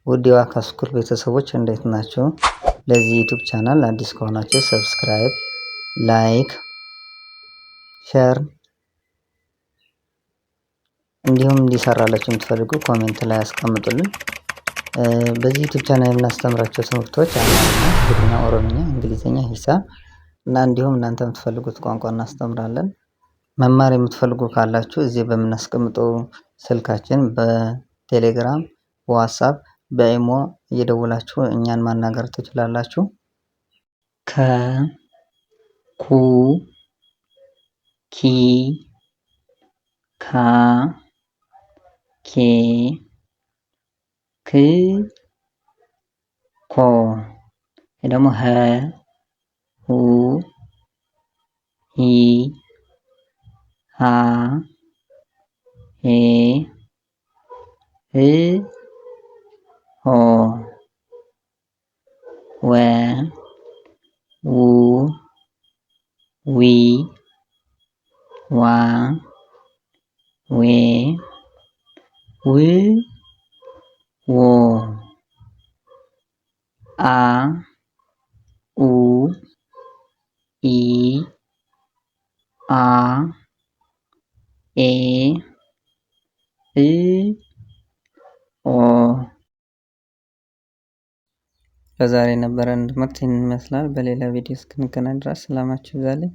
ውድ የዋካ ስኩል ቤተሰቦች እንዴት ናቸው? ለዚህ ዩቲዩብ ቻናል አዲስ ከሆናችሁ ሰብስክራይብ፣ ላይክ፣ ሼር እንዲሁም እንዲሰራላችሁ የምትፈልጉ ኮሜንት ላይ አስቀምጡልን። በዚህ ዩቲዩብ ቻናል የምናስተምራቸው ትምህርቶች አማርኛ፣ ትግርኛ፣ ኦሮምኛ፣ እንግሊዝኛ፣ ሂሳብ እና እንዲሁም እናንተ የምትፈልጉት ቋንቋ እናስተምራለን። መማር የምትፈልጉ ካላችሁ እዚህ በምናስቀምጠው ስልካችን በቴሌግራም፣ በዋትስአፕ፣ በኢሞ እየደወላችሁ እኛን ማናገር ትችላላችሁ። ኩ ኪ ካ ኬ ክ ኮ ደግሞ ሀ ሁ ሂ ሃ ሄ ህ ሆ ወ ው ዊ ዋ ዌ ው ዎ አ ኡ ኢ አ ኤ እ ኦ። ለዛሬ የነበረን ትምህርት ይህንን ይመስላል። በሌላ ቪዲዮ እስክንገናኝ ድረስ ሰላማችሁ ይብዛልኝ።